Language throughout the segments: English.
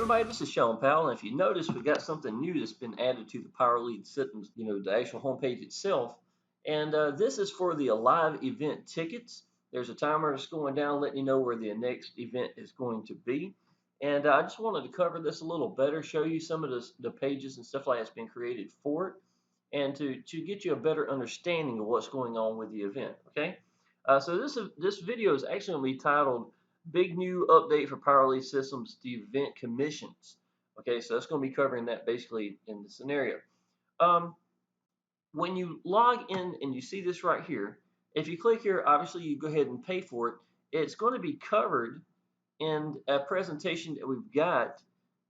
everybody, this is Shawn Powell, and if you notice, we got something new that's been added to the Power Lead systems, the actual homepage itself. And this is for the live event tickets. There's a timer that's going down letting you know where the next event is going to be. And I just wanted to cover this a little better, show you some of the pages and stuff like that's been created for it, and to get you a better understanding of what's going on with the event, okay? So this video is actually going to be titled Big New Update for Power Lead Systems, the Event Commissions. Okay, so that's going to be covering that basically in the scenario. Um, when you log in and you see this right here, if you click here, obviously you go ahead and pay for it. It's going to be covered in a presentation that we've got,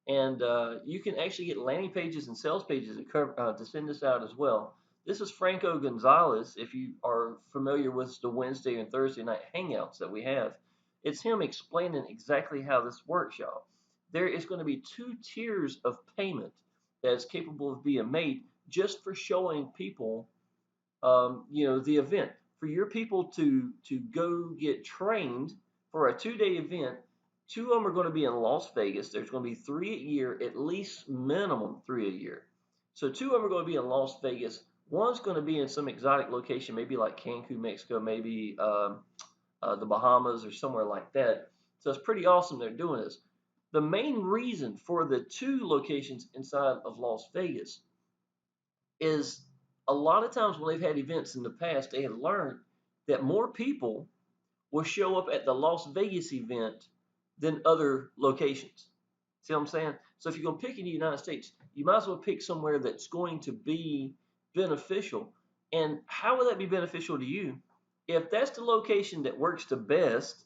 and you can actually get landing pages and sales pages to send this out as well. This is Franco Gonzalez. If you are familiar with the Wednesday and Thursday night hangouts that we have, it's him explaining exactly how this works, y'all. There is going to be 2 tiers of payment that is capable of being made just for showing people, the event. For your people to go get trained for a 2-day event, 2 of them are going to be in Las Vegas. There's going to be 3 a year, at least minimum 3 a year. So 2 of them are going to be in Las Vegas. One's going to be in some exotic location, maybe like Cancun, Mexico, maybe the Bahamas or somewhere like that. So it's pretty awesome they're doing this. The main reason for the 2 locations inside of Las Vegas is a lot of times when they've had events in the past, they have learned that more people will show up at the Las Vegas event than other locations. See what I'm saying? So if you're going to pick in the United States, you might as well pick somewhere that's going to be beneficial. And how would that be beneficial to you? If that's the location that works the best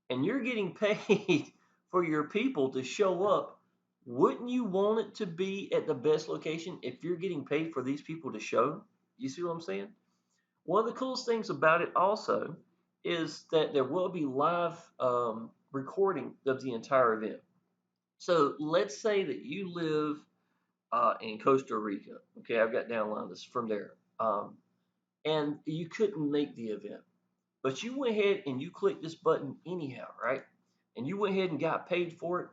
and you're getting paid for your people to show up, wouldn't you want it to be at the best location if you're getting paid for these people to show? You see what I'm saying? One of the coolest things about it also is that there will be live recording of the entire event. So let's say that you live in Costa Rica. Okay, I've got downline this from there. And you couldn't make the event, but you went ahead and you clicked this button anyhow, right? And you went ahead and got paid for it.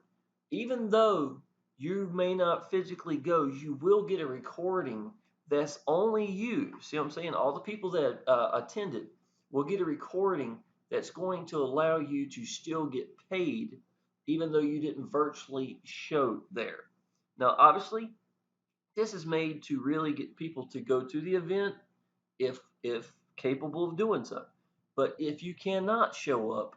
Even though you may not physically go, you will get a recording that's only you. See what I'm saying? All the people that attended will get a recording that's going to allow you to still get paid, even though you didn't virtually show there. Now, obviously, this is made to really get people to go to the event if capable of doing so. But if you cannot show up,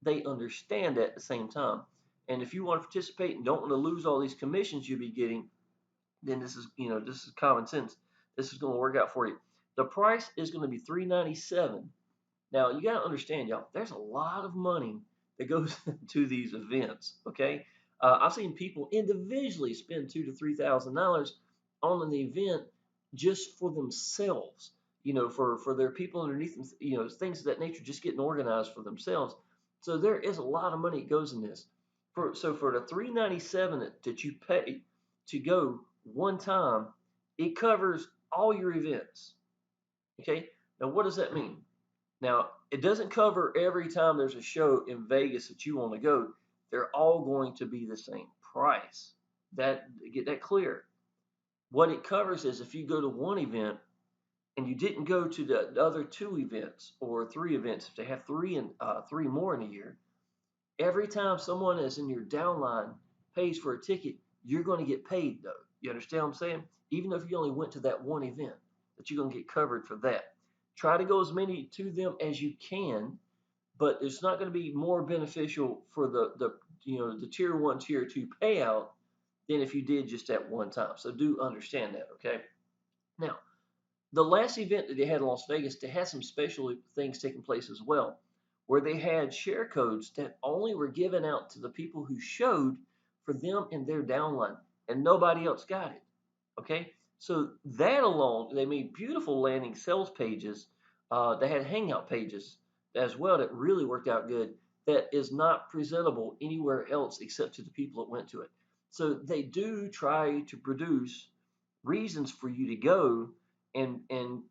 they understand that at the same time. And if you want to participate and don't want to lose all these commissions you'll be getting, then this is common sense. This is going to work out for you. The price is going to be $397. Now you got to understand, y'all. There's a lot of money that goes into these events. Okay, I've seen people individually spend $2,000 to $3,000 on an event just for themselves. For their people underneath them. Things of that nature, just getting organized for themselves. So there is a lot of money that goes in this. So for the $397 that you pay to go one time, it covers all your events. Okay. Now what does that mean? Now it doesn't cover every time there's a show in Vegas that you want to go. They're all going to be the same price. Get that clear. What it covers is if you go to one event and you didn't go to the other 2 events or 3 events, if they have 3 more in a year, every time someone is in your downline pays for a ticket, you're going to get paid though. You understand what I'm saying? Even if you only went to that one event, that you're going to get covered for that. Try to go as many to them as you can, but it's not going to be more beneficial for the tier 1, tier 2 payout than if you did just at one time. So do understand that, okay? Now, the last event that they had in Las Vegas, they had some special things taking place as well, where they had share codes that only were given out to the people who showed for them and their downline, and nobody else got it. Okay, so that alone, they made beautiful landing sales pages. They had hangout pages as well that really worked out good. That is not presentable anywhere else except to the people that went to it. So they do try to produce reasons for you to go, and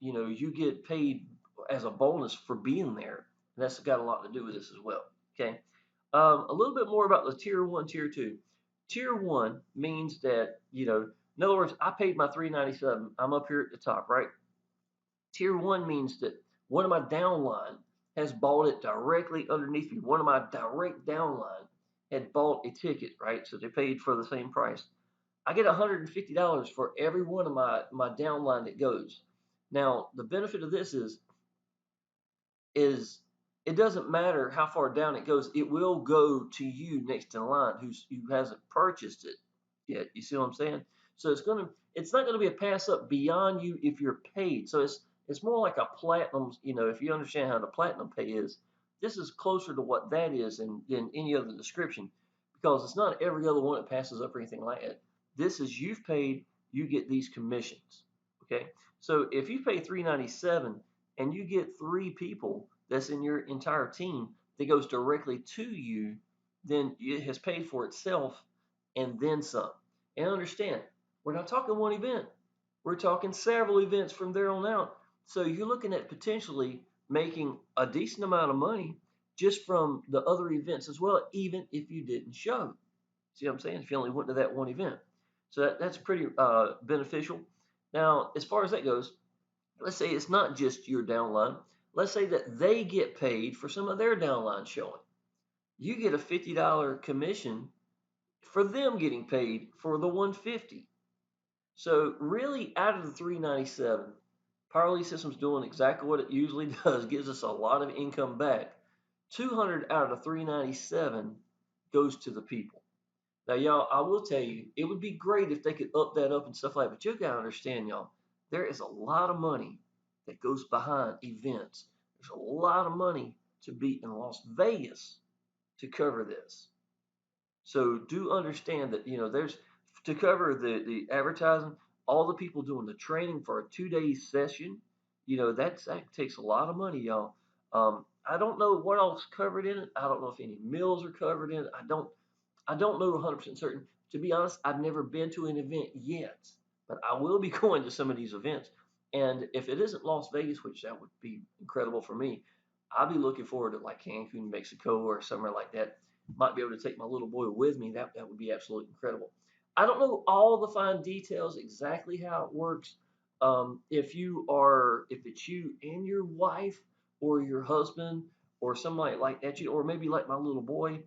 you get paid as a bonus for being there. And that's got a lot to do with this as well. Okay, a little bit more about the tier 1, tier 2. Tier one means that, in other words, I paid my 397. I'm up here at the top, right? Tier one means that one of my downline has bought it directly underneath me. One of my direct downline had bought a ticket, right? So they paid for the same price. I get $150 for every one of my downline that goes. Now, the benefit of this is it doesn't matter how far down it goes, it will go to you next in line who hasn't purchased it yet. You see what I'm saying? So it's not gonna be a pass up beyond you if you're paid. So it's more like a platinum, if you understand how the platinum pay is, this is closer to what that is than any other description, because it's not every other one that passes up or anything like that. This is you've paid, you get these commissions. Okay. So if you pay 397 and you get three people that's in your entire team that goes directly to you, then it has paid for itself and then some. And understand, we're not talking one event. We're talking several events from there on out. So you're looking at potentially making a decent amount of money just from the other events as well, even if you didn't show. See what I'm saying? If you only went to that one event. So that's pretty beneficial. Now, as far as that goes, let's say it's not just your downline. Let's say that they get paid for some of their downline showing. You get a $50 commission for them getting paid for the 150. So really, out of the 397, Power Lead Systems doing exactly what it usually does, gives us a lot of income back. 200 out of the 397 goes to the people. Now, y'all, I will tell you, it would be great if they could up that up and stuff like that. But you gotta understand, y'all, there is a lot of money that goes behind events. There's a lot of money to be in Las Vegas to cover this. So do understand that there's to cover the advertising, all the people doing the training for a 2 day session. That takes a lot of money, y'all. I don't know what else covered in it. I don't know if any meals are covered in it. I don't know 100% certain. To be honest, I've never been to an event yet, but I will be going to some of these events. And if it isn't Las Vegas, which that would be incredible for me, I'll be looking forward to like Cancun, Mexico, or somewhere like that. Might be able to take my little boy with me. That would be absolutely incredible. I don't know all the fine details exactly how it works. If it's you and your wife or your husband or somebody like that, or maybe like my little boy,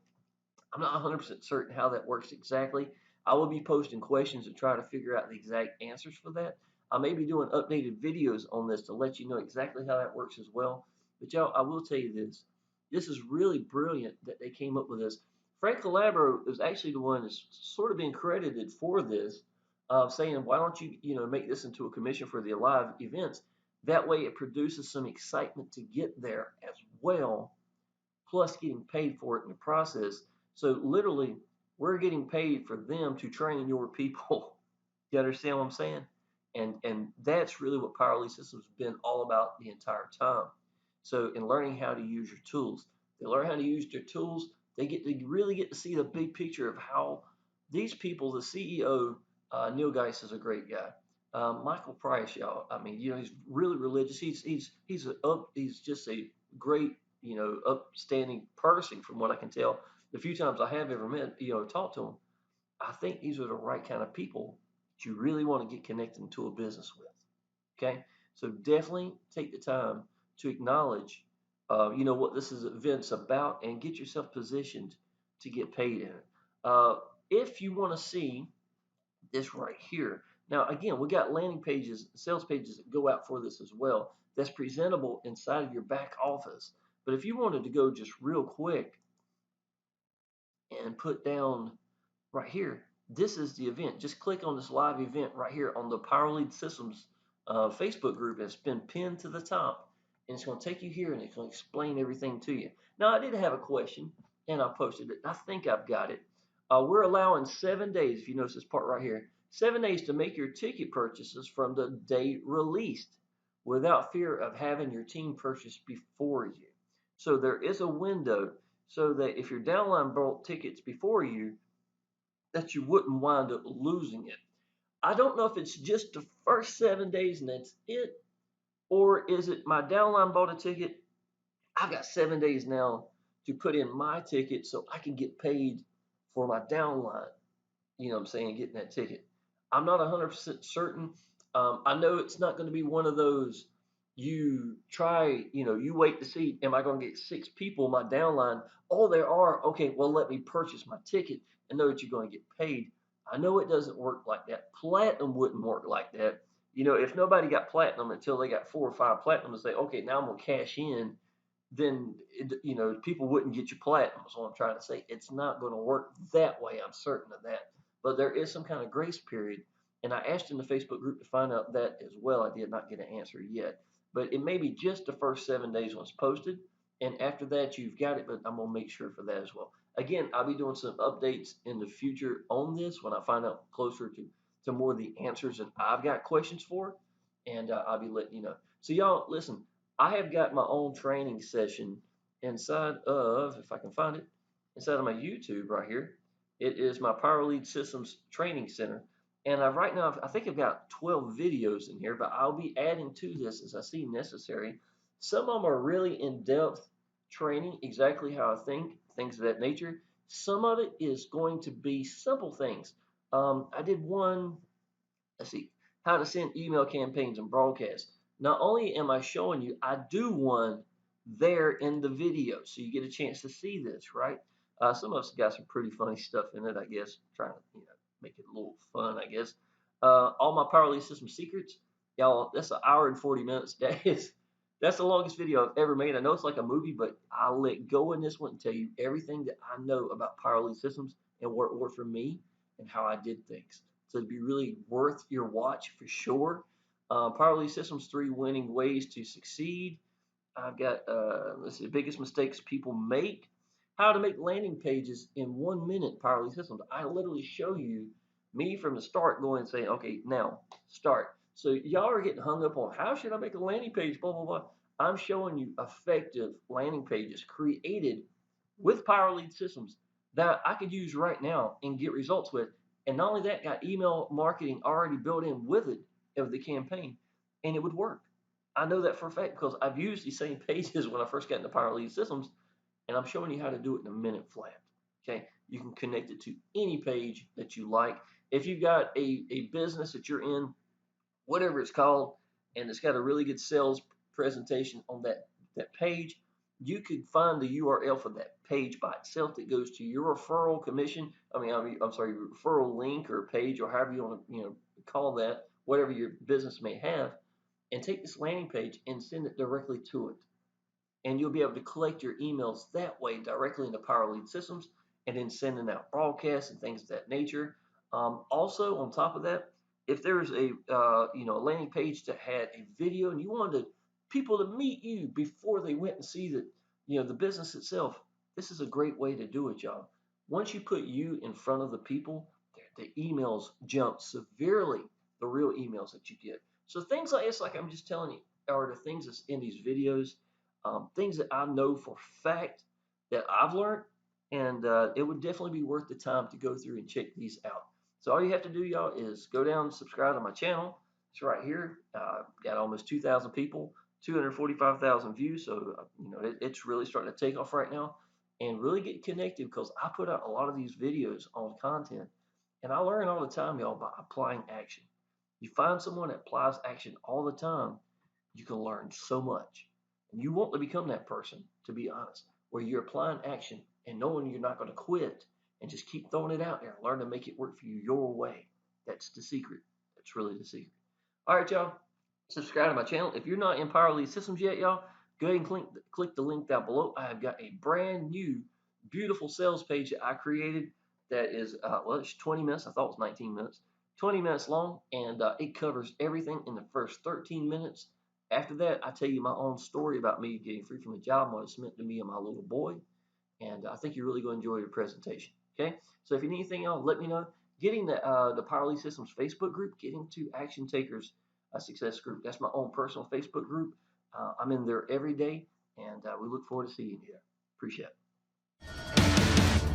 I'm not 100% certain how that works exactly. I will be posting questions to try to figure out the exact answers for that. I may be doing updated videos on this to let you know exactly how that works as well. But y'all, I will tell you this. This is really brilliant that they came up with this. Frank Calabro is actually the one that's sort of being credited for this, saying, why don't you make this into a commission for the live events? That way it produces some excitement to get there as well, plus getting paid for it in the process. So literally, we're getting paid for them to train your people. You understand what I'm saying? And that's really what Power Lead Systems has been all about the entire time. So in learning how to use your tools, they learn how to use their tools. They really get to see the big picture of how these people, the CEO, Neil Geist is a great guy. Michael Price, y'all. I mean, he's really religious. He's just a great, upstanding person from what I can tell. The few times I have ever met, talked to him, I think these are the right kind of people that you really want to get connected into a business with. Okay, so definitely take the time to acknowledge, what this event's about, and get yourself positioned to get paid in it. If you want to see this right here. Now, again, we got landing pages, sales pages that go out for this as well. That's presentable inside of your back office. But if you wanted to go just real quick and put down right here, this is the event. Just click on this live event right here on the Power Lead Systems Facebook group. It's been pinned to the top, and it's going to take you here and it's going to explain everything to you. Now, I did have a question, and I posted it. I think I've got it. We're allowing 7 days, if you notice this part right here, 7 days to make your ticket purchases from the date released without fear of having your team purchase before you. So there is a window so that if your downline bought tickets before you, that you wouldn't wind up losing it. I don't know if it's just the first 7 days and that's it, or is it my downline bought a ticket, I've got 7 days now to put in my ticket so I can get paid for my downline. you know what I'm saying, getting that ticket. I'm not 100% certain. I know it's not going to be one of those you try, you wait to see, am I going to get 6 people, my downline? Oh, there are. Okay, well, let me purchase my ticket and know that you're going to get paid. I know it doesn't work like that. Platinum wouldn't work like that. If nobody got platinum until they got 4 or 5 platinum and say, okay, now I'm going to cash in, then people wouldn't get you platinum. Is what I'm trying to say. It's not going to work that way. I'm certain of that. But there is some kind of grace period, and I asked in the Facebook group to find out that as well. I did not get an answer yet, but it may be just the first 7 days when it's posted, and after that you've got it. But I'm gonna make sure for that as well. Again, I'll be doing some updates in the future on this when I find out closer to more of the answers that I've got questions for, and I'll be letting you know. So y'all listen. I have got my own training session inside of, if I can find it, inside of my YouTube right here. It is my Power Lead Systems Training Center. And right now, I think I've got 12 videos in here, but I'll be adding to this as I see necessary. Some of them are really in-depth training, exactly how I think, things of that nature. Some of it is going to be simple things. I did one, let's see, how to send email campaigns and broadcasts. Not only am I showing you, I do one there in the video, so you get a chance to see this, right? Some of us got some pretty funny stuff in it, I guess, trying to make it a little fun, I guess. All my Power Lead System secrets, y'all. That's an hour and 40 minutes. That's the longest video I've ever made. I know it's like a movie, but I'll let go in this one and tell you everything that I know about Power Lead Systems and what it worked for me and how I did things. So it'd be really worth your watch for sure. Power Lead Systems 3 winning ways to succeed. I've got let's see, the biggest mistakes people make. How to make landing pages in 1 minute. Power Lead Systems. I literally show you me from the start going and saying, okay, now start. So y'all are getting hung up on how should I make a landing page, blah blah blah. I'm showing you effective landing pages created with Power Lead Systems that I could use right now and get results with. And not only that, got email marketing already built in with it of the campaign, and it would work. I know that for a fact because I've used these same pages when I first got into Power Lead Systems, and I'm showing you how to do it in a minute flat. Okay, you can connect it to any page that you like. If you've got a business that you're in, whatever it's called, and it's got a really good sales presentation on that page, you could find the URL for that page by itself that goes to your referral commission. I'm sorry, referral link or page or however you want to call that, whatever your business may have, and take this landing page and send it directly to it, and you'll be able to collect your emails that way directly into Power Lead Systems, and then sending out broadcasts and things of that nature. Also, on top of that, if there's a landing page that had a video and you wanted people to meet you before they went and see the business itself, this is a great way to do it, y'all. Once you put you in front of the people, the emails jump severely, the real emails that you get. So things like this, like I'm just telling you, are the things that's in these videos, things that I know for fact that I've learned, and it would definitely be worth the time to go through and check these out. So all you have to do, y'all, is go down and subscribe to my channel. It's right here. Got almost 2,000 people, 245,000 views. So it's really starting to take off right now, and really get connected because I put out a lot of these videos on content, and I learn all the time, y'all, by applying action. You find someone that applies action all the time, you can learn so much. And you want to become that person, to be honest, where you're applying action and knowing you're not going to quit and just keep throwing it out there and learn to make it work for you your way. That's the secret. That's really the secret. All right, y'all. Subscribe to my channel. If you're not in Power Lead Systems yet, y'all, go ahead and click the link down below. I have got a brand new, beautiful sales page that I created that is, it's 20 minutes. I thought it was 19 minutes. 20 minutes long, and it covers everything in the first 13 minutes. After that, I tell you my own story about me getting free from a job, what it's meant to me and my little boy, and I think you're really going to enjoy the presentation. Okay, so if you need anything else, let me know. Getting the Power Lead Systems Facebook group, getting to Action Takers Success group. That's my own personal Facebook group. I'm in there every day, and we look forward to seeing you there. Appreciate it.